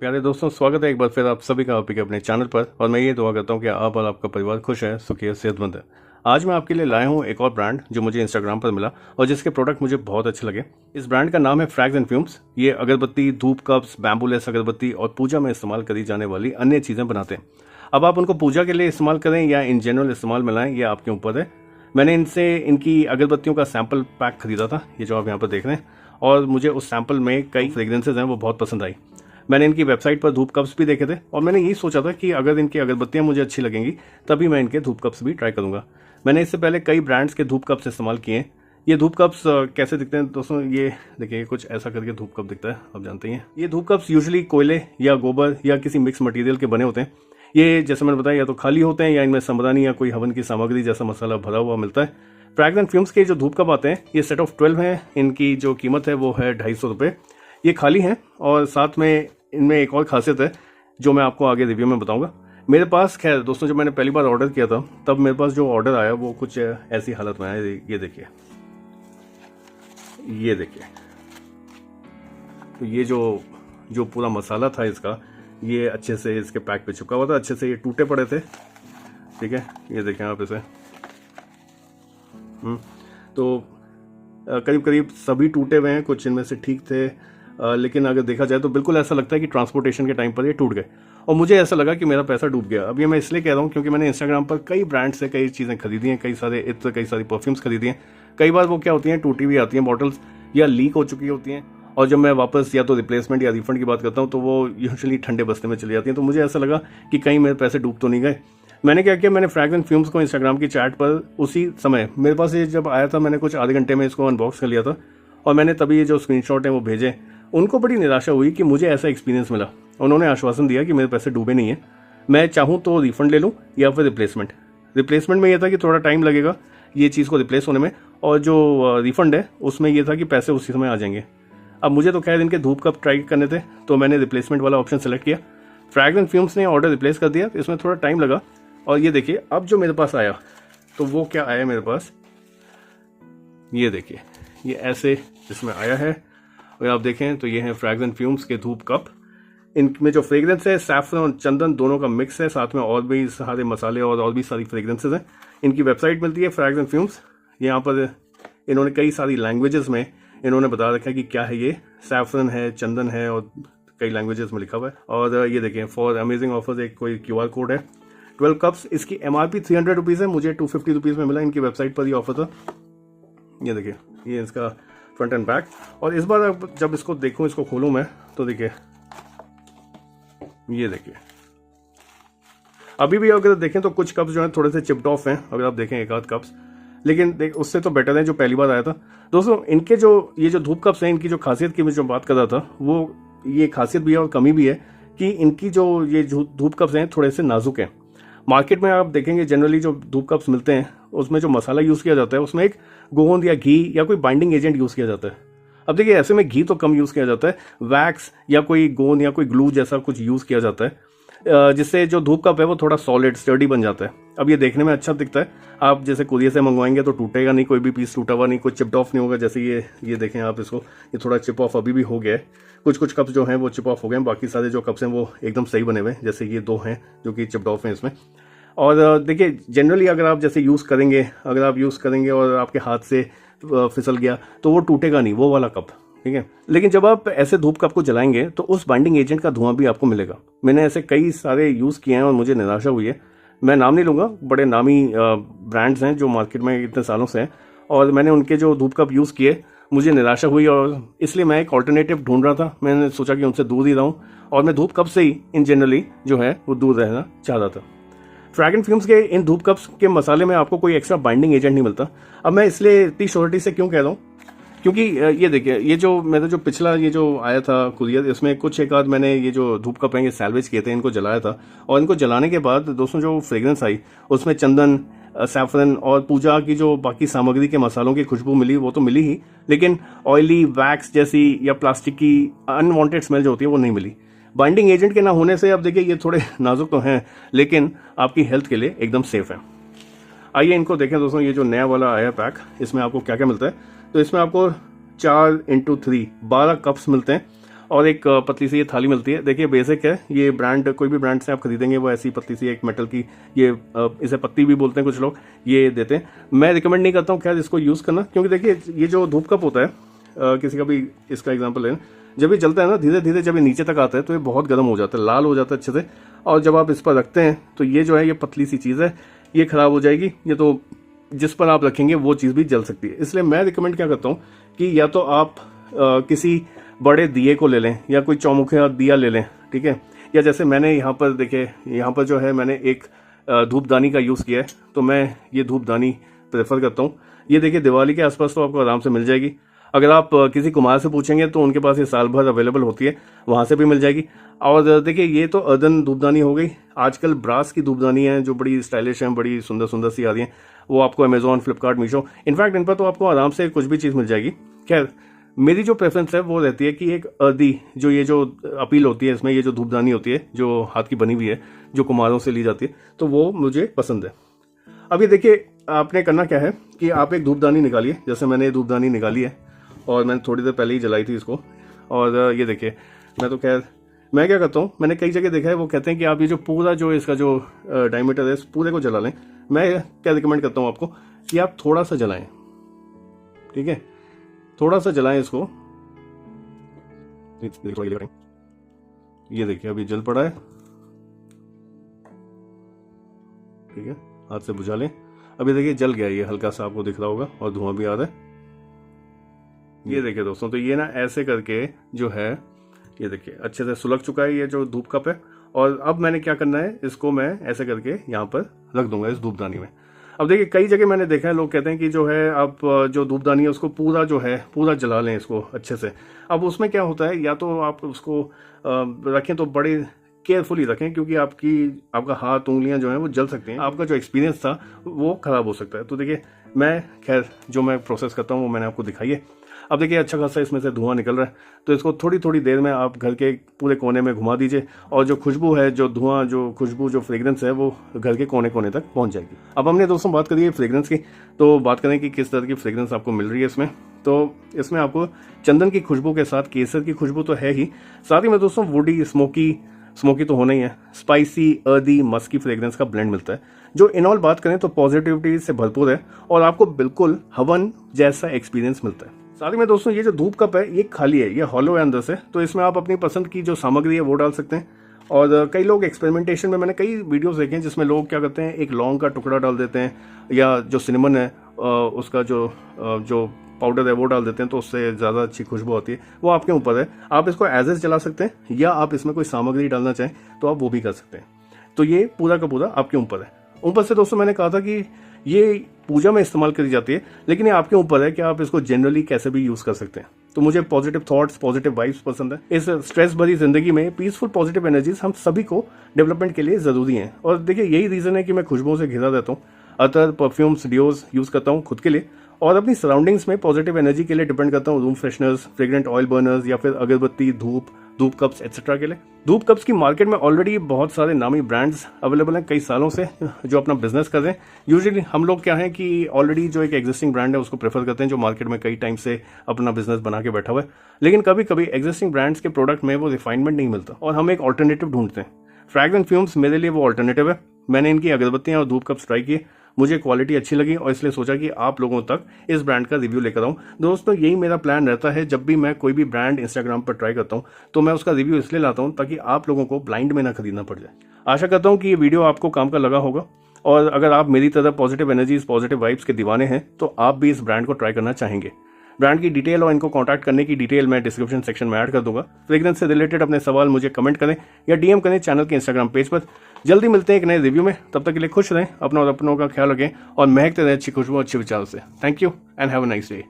प्यारे दोस्तों, स्वागत है एक बार फिर आप सभी का आपके अपने चैनल पर। और मैं ये दुआ करता हूँ कि आप और आपका परिवार खुश है, सुखी है, सेहतमंद है। आज मैं आपके लिए लाया हूँ एक और ब्रांड जो मुझे इंस्टाग्राम पर मिला और जिसके प्रोडक्ट मुझे बहुत अच्छे लगे। इस ब्रांड का नाम है फ्रैग्स एंड फ्यूम्स। ये अगरबत्ती, धूप कप्स, बैम्बूलेस अगरबत्ती और पूजा में इस्तेमाल करी जाने वाली अन्य चीज़ें बनाते हैं। अब आप उनको पूजा के लिए इस्तेमाल करें या इन जनरल इस्तेमाल में लाएं, ये आपके ऊपर है। मैंने इनसे इनकी अगरबत्तियों का सैंपल पैक खरीदा था, ये जो आप यहाँ पर देख रहे हैं, और मुझे उस सैंपल में कई फ्रेग्रेंसेज हैं वो बहुत पसंद आई। मैंने इनकी वेबसाइट पर धूप कप्स भी देखे थे और मैंने यही सोचा था कि अगर इनकी अगरबत्तियां मुझे अच्छी लगेंगी तभी मैं इनके धूप कप्स भी ट्राई करूंगा। मैंने इससे पहले कई ब्रांड्स के धूप कप्स इस्तेमाल किए हैं। ये धूप कप्स कैसे दिखते हैं दोस्तों, ये देखिए कुछ ऐसा करके धूप कप दिखता है, आप जानते हैं। ये धूप कप्स यूजुअली कोयले या गोबर या किसी मिक्स मटेरियल के बने होते हैं। ये जैसे मैंने बताया या तो खाली होते हैं या इनमें समदानी या कोई हवन की सामग्री जैसा मसाला भरा हुआ मिलता है। फ्रैग्स एंड फ्यूम्स के जो धूप कप आते हैं ये सेट ऑफ 12 हैं। इनकी जो कीमत है वो है 250 रुपये। ये खाली हैं और साथ में इनमें एक और खासियत है जो मैं आपको आगे रिव्यू में बताऊंगा। मेरे पास खैर दोस्तों, जब मैंने पहली बार ऑर्डर किया था तब मेरे पास जो ऑर्डर आया वो कुछ ऐसी हालत में आया। ये देखिए, ये देखिए, तो ये जो पूरा मसाला था इसका, ये अच्छे से इसके पैक पे चुका हुआ था, अच्छे से ये टूटे पड़े थे। ठीक है, ये देखें आप इसे। तो करीब करीब सभी टूटे हुए हैं, कुछ इनमें से ठीक थे, लेकिन अगर देखा जाए तो बिल्कुल ऐसा लगता है कि ट्रांसपोर्टेशन के टाइम पर ये टूट गए और मुझे ऐसा लगा कि मेरा पैसा डूब गया। अब ये मैं इसलिए कह रहा हूँ क्योंकि मैंने इंस्टाग्राम पर कई ब्रांड से कई चीज़ें खरीदी हैं, कई सारे इत्र, कई सारी परफ्यूम्स खरीदी हैं। कई बार वो क्या होती हैं, टूटी हुई आती हैं बॉटल्स या लीक हो चुकी होती हैं, और जब मैं वापस या तो रिप्लेसमेंट या रिफंड की बात करता हूँ तो वो यूजुअली ठंडे बस्ते में चली जाती हैं। तो मुझे ऐसा लगा कि कहीं मेरे पैसे डूब तो नहीं गए। मैंने क्या किया, मैंने फ्रैग्स एंड फ्यूम्स को इंस्टाग्राम की चैट पर उसी समय, मेरे पास ये जब आया था मैंने कुछ आधे घंटे में इसको अनबॉक्स कर लिया था और मैंने तभी ये जो स्क्रीनशॉट हैं वो भेजे। उनको बड़ी निराशा हुई कि मुझे ऐसा एक्सपीरियंस मिला। उन्होंने आश्वासन दिया कि मेरे पैसे डूबे नहीं हैं, मैं चाहूँ तो रिफंड ले लूँ या फिर रिप्लेसमेंट में यह था कि थोड़ा टाइम लगेगा ये चीज़ को रिप्लेस होने में, और जो रिफंड है उसमें यह था कि पैसे उसी समय आ जाएंगे। अब मुझे तो खैर इनके धूप कप ट्राई करने थे तो मैंने रिप्लेसमेंट वाला ऑप्शन सेलेक्ट किया। फ्रैग्स एंड फ्यूम्स ने ऑर्डर रिप्लेस कर दिया, इसमें थोड़ा टाइम लगा। और ये देखिए अब जो मेरे पास आया तो वो क्या आया मेरे पास, ये देखिए, ये ऐसे इसमें आया है। अगर आप देखें तो ये है फ्रैग्स एंड फ्यूम्स के धूप कप। इनमें जो फ्रेग्रेंस है सैफरन और चंदन दोनों का मिक्स है, साथ में और भी सारे मसाले और भी सारी फ्रेग्रेंसेज हैं। इनकी वेबसाइट मिलती है फ्रैग्स एंड फ्यूम्स। यहाँ पर इन्होंने कई सारी लैंग्वेजेस में इन्होंने बता रखा है कि क्या है, ये सैफरन है, चंदन है, और कई लैंग्वेजेस में लिखा हुआ है। और ये देखें, फॉर अमेजिंग ऑफर्स एक कोई QR कोड है। 12 कप्स, इसकी MRP 300 रुपीज़ है, मुझे 250 रुपीज़ में मिला। इनकी वेबसाइट पर ये ऑफर था। ये देखिए, ये इसका फ्रंट एंड बैक। और इस बार जब इसको देखूं, इसको खोलूं मैं, तो देखिए, ये देखिए, अभी भी अगर देखें तो कुछ कप्स जो हैं थोड़े से चिप्ड ऑफ हैं, अगर आप देखें एक आध कप्स, लेकिन उससे तो बेटर है जो पहली बार आया था। दोस्तों इनके ये जो धूप कप्स हैं, इनकी जो खासियत की मैं जो बात कर रहा था, वो ये खासियत भी है और कमी भी है कि इनकी ये धूप कप्स हैं थोड़े से नाजुक हैं। मार्केट में आप देखेंगे जनरली जो धूप कप्स मिलते हैं उसमें जो मसाला यूज़ किया जाता है उसमें एक गोंद या घी या कोई बाइंडिंग एजेंट यूज़ किया जाता है। अब देखिए ऐसे में घी तो कम यूज़ किया जाता है, वैक्स या कोई गोंद या कोई ग्लू जैसा कुछ यूज़ किया जाता है, जिससे जो धूप कप है वो थोड़ा सॉलिड स्टर्डी बन जाता है। अब ये देखने में अच्छा दिखता है, आप जैसे कुरियर से मंगवाएंगे तो टूटेगा नहीं, कोई भी पीस टूटा हुआ नहीं, कोई चिप्ड ऑफ नहीं होगा। जैसे ये देखें आप इसको, ये थोड़ा चिप ऑफ अभी भी हो गया है। कुछ कप्स जो हैं वो चिप ऑफ हो गए हैं, बाकी सारे जो कप्स हैं वो एकदम सही बने हुए हैं। जैसे ये 2 हैं जो कि चिप्ड ऑफ हैं इसमें। और देखिए जनरली अगर आप जैसे अगर आप यूज़ करेंगे और आपके हाथ से फिसल गया तो वो टूटेगा नहीं, वो वाला कप, ठीक है। लेकिन जब आप ऐसे धूप कप को जलाएंगे तो उस बाइंडिंग एजेंट का धुआं भी आपको मिलेगा। मैंने ऐसे कई सारे यूज़ किए हैं और मुझे निराशा हुई है। मैं नाम नहीं लूँगा, बड़े नामी ब्रांड्स हैं जो मार्केट में इतने सालों से हैं, और मैंने उनके जो धूप कप यूज़ किए, मुझे निराशा हुई और इसलिए मैं एक ऑल्टरनेटिव ढूंढ रहा था। मैंने सोचा कि उनसे दूर ही रहूँ और मैं धूप कप से ही इन जनरली जो है वो दूर रहना चाह रहा था। फ्रैग्स एंड फ्यूम्स के इन धूप कप्स के मसाले में आपको कोई एक्स्ट्रा बाइंडिंग एजेंट नहीं मिलता। अब मैं इसलिए इतनी श्योरिटी से क्यों कह रहा हूँ, क्योंकि ये देखिए, ये जो मेरा जो पिछला ये जो आया था कुरियर, इसमें कुछ एक आध मैंने ये जो धूप कप हैं ये सैल्वेज किए थे, इनको जलाया था। और इनको जलाने के बाद दोस्तों जो फ्रेग्रेंस आई उसमें चंदन, सैफरन और पूजा की जो बाकी सामग्री के मसालों की खुशबू मिली वो तो मिली ही, लेकिन ऑयली, वैक्स जैसी या प्लास्टिक की अनवांटेड स्मेल जो होती है वो नहीं मिली। बाइंडिंग एजेंट के ना होने से अब देखिए ये थोड़े नाजुक तो हैं लेकिन आपकी हेल्थ के लिए एकदम सेफ है। आइए इनको देखें दोस्तों, ये जो नया वाला आया पैक, इसमें आपको क्या क्या मिलता है। तो इसमें आपको 4x3 12 कप्स मिलते हैं और एक पतली सी ये थाली मिलती है। देखिए बेसिक है ये ब्रांड, कोई भी ब्रांड से आप खरीदेंगे वो ऐसी पतली सी एक मेटल की, ये इसे पत्ती भी बोलते हैं कुछ लोग, ये देते हैं। मैं रिकमेंड नहीं करता हूँ खैर इसको यूज़ करना, क्योंकि देखिए ये जो धूप कप होता है, किसी का भी इसका एग्जाम्पल लेना, जब ये जलता है ना धीरे धीरे, जब ये नीचे तक आता है तो ये बहुत गर्म हो जाता है, लाल हो जाता है अच्छे से, और जब आप इस पर रखते हैं तो ये जो है ये पतली सी चीज़ है, ये खराब हो जाएगी, ये तो जिस पर आप रखेंगे वो चीज़ भी जल सकती है। इसलिए मैं रिकमेंड क्या करता हूँ कि या तो आप किसी बड़े दिए को ले लें या कोई चौमुखिया दिया ले लें, ठीक है, या जैसे मैंने यहाँ पर देखिए, यहाँ पर जो है मैंने एक धूपदानी का यूज़ किया है, तो मैं ये धूपदानी प्रेफर करता हूँ। ये देखिए दिवाली के आसपास तो आपको आराम से मिल जाएगी। अगर आप किसी कुमार से पूछेंगे तो उनके पास ये साल भर अवेलेबल होती है, वहाँ से भी मिल जाएगी। और देखिए ये तो अर्दन धूपदानी हो गई। आजकल ब्रास की धूपदानी है जो बड़ी स्टाइलिश हैं, बड़ी सुंदर सुंदर सी आ रही हैं, वो आपको Amazon, Flipkart, Meesho, in fact in पर तो आपको आराम से कुछ भी चीज़ मिल जाएगी। खैर मेरी जो प्रेफरेंस है वो रहती है कि एक अर्दी जो ये जो अपील होती है इसमें, ये जो धूपदानी होती है जो हाथ की बनी हुई है, जो कुम्हारों से ली जाती है, तो वो मुझे पसंद है। अब ये देखिए आपने करना क्या है कि आप एक धूपदानी निकालिए, जैसे मैंने ये धूपदानी निकाली है और मैंने थोड़ी देर पहले ही जलाई थी इसको। और ये देखिए मैं तो खैर मैं क्या करता हूँ, मैंने कई जगह देखा है वो कहते हैं कि आप ये जो पूरा जो इसका जो डायमीटर है इस पूरे को जला लें। मैं क्या रिकमेंड करता हूँ आपको कि आप थोड़ा सा जलाएं, ठीक है, थोड़ा सा जलाएं इसको। ये देखिए अभी जल पड़ा है, ठीक है, हाथ से बुझा लें। अभी देखिए जल गया, ये हल्का सा आपको दिख रहा होगा और धुआं भी आ रहा है। ये देखिए दोस्तों, तो ये ना ऐसे करके जो है ये देखिए अच्छे से सुलग चुका है ये जो धूप कप है। और अब मैंने क्या करना है, इसको मैं ऐसे करके यहाँ पर रख दूंगा इस धूपदानी में। अब देखिए कई जगह मैंने देखा है लोग कहते हैं कि जो है आप जो धूपदानी है उसको पूरा जो है पूरा जला लें इसको अच्छे से। अब उसमें क्या होता है, या तो आप उसको रखें तो बड़े केयरफुली रखें, क्योंकि आपका हाथ, उंगलियां जो हैं वो जल सकती हैं, आपका जो एक्सपीरियंस था वो खराब हो सकता है। तो देखिए मैं खैर जो मैं प्रोसेस करता हूँ वो मैंने आपको दिखाई है। अब देखिए अच्छा खासा इसमें से धुआं निकल रहा है, तो इसको थोड़ी थोड़ी देर में आप घर के पूरे कोने में घुमा दीजिए और जो खुशबू है, जो धुआं, जो खुशबू, जो फ्रेग्रेंस है वो घर के कोने कोने तक पहुंच जाएगी। अब हमने दोस्तों बात करी है फ्रेग्रेंस की, तो बात करें कि किस तरह की फ्रेग्रेंस आपको मिल रही है इसमें। तो इसमें आपको चंदन की खुशबू के साथ केसर की खुशबू तो है ही, साथ ही में दोस्तों वुडी, स्मोकी तो होना ही है, स्पाइसी, अर्दी, मस्की फ्रेग्रेंस का ब्लेंड मिलता है, जो इन ऑल बात करें तो पॉजिटिविटी से भरपूर है और आपको बिल्कुल हवन जैसा एक्सपीरियंस मिलता है। साथ ही में दोस्तों ये जो धूप कप है ये खाली है, ये हॉलो है अंदर से, तो इसमें आप अपनी पसंद की जो सामग्री है वो डाल सकते हैं। और कई लोग एक्सपेरिमेंटेशन में, मैंने कई वीडियोस देखे हैं जिसमें लोग क्या करते हैं, एक लौंग का टुकड़ा डाल देते हैं या जो सिनेमन है उसका जो पाउडर है वो डाल देते हैं, तो उससे ज़्यादा अच्छी खुशबू आती है। वो आपके ऊपर है, आप इसको एज एज जला सकते हैं या आप इसमें कोई सामग्री डालना चाहें तो आप वो भी कर सकते हैं। तो ये पूरा का पूरा आपके ऊपर है। ऊपर से दोस्तों मैंने कहा था कि ये पूजा में इस्तेमाल करी जाती है, लेकिन ये आपके ऊपर है कि आप इसको जनरली कैसे भी यूज़ कर सकते हैं। तो मुझे पॉजिटिव थॉट्स, पॉजिटिव वाइब्स पसंद है। इस स्ट्रेस भरी जिंदगी में पीसफुल पॉजिटिव एनर्जीज हम सभी को डेवलपमेंट के लिए ज़रूरी हैं। और देखिए यही रीज़न है कि मैं खुशबुओं से घिरा रहता हूँ। अतर, परफ्यूम्स, डिओज यूज़ करता हूँ खुद के लिए और अपनी सराउंडिंग्स में पॉजिटिव एनर्जी के लिए डिपेंड करता हूँ room fresheners, fragrant oil burners या फिर अगरबत्ती, धूप कप्स एक्सेट्रा के लिए। धूप कप्स की मार्केट में ऑलरेडी बहुत सारे नामी ब्रांड्स अवेलेबल हैं कई सालों से जो अपना बिजनेस कर रहे हैं। यूजुअली हम लोग क्या है कि ऑलरेडी जो एक एग्जिस्टिंग ब्रांड है उसको प्रेफर करते हैं, जो मार्केट में कई टाइम से अपना बिजनेस बना के बैठा हुआ है। लेकिन कभी कभी एग्जिस्टिंग ब्रांड्स के प्रोडक्ट में वो रिफाइनमेंट नहीं मिलता और हम एक ऑल्टरनेटिव ढूंढते हैं। फ्रैग्रेंस फ्यूम्स मेरे लिए वो ऑल्टरनेटिव है। मैंने इनकी अगरबत्तियां और धूप कप्स ट्राई किए, मुझे क्वालिटी अच्छी लगी और इसलिए सोचा कि आप लोगों तक इस ब्रांड का रिव्यू लेकर आऊं। दोस्तों यही मेरा प्लान रहता है, जब भी मैं कोई भी ब्रांड इंस्टाग्राम पर ट्राई करता हूं तो मैं उसका रिव्यू इसलिए लाता हूं ताकि आप लोगों को ब्लाइंड में ना खरीदना पड़ जाए। आशा करता हूं कि ये वीडियो आपको काम का लगा होगा और अगर आप मेरी तरह पॉजिटिव एनर्जीज, पॉजिटिव वाइब्स के दीवाने हैं तो आप भी इस ब्रांड को ट्राई करना चाहेंगे। ब्रांड की डिटेल और इनको कॉन्टैक्ट करने की डिटेल मैं डिस्क्रिप्शन सेक्शन में ऐड कर दूंगा। फ्रेग्रेंस से रिलेटेड अपने सवाल मुझे कमेंट करें या डीएम करें चैनल के इंस्टाग्राम पेज पर। जल्दी मिलते हैं एक नए रिव्यू में, तब तक के लिए खुश रहें, अपना और अपनों का ख्याल रखें और महकते रहें अच्छी खुशबू, अच्छे विचारों से। Thank you and have a nice day.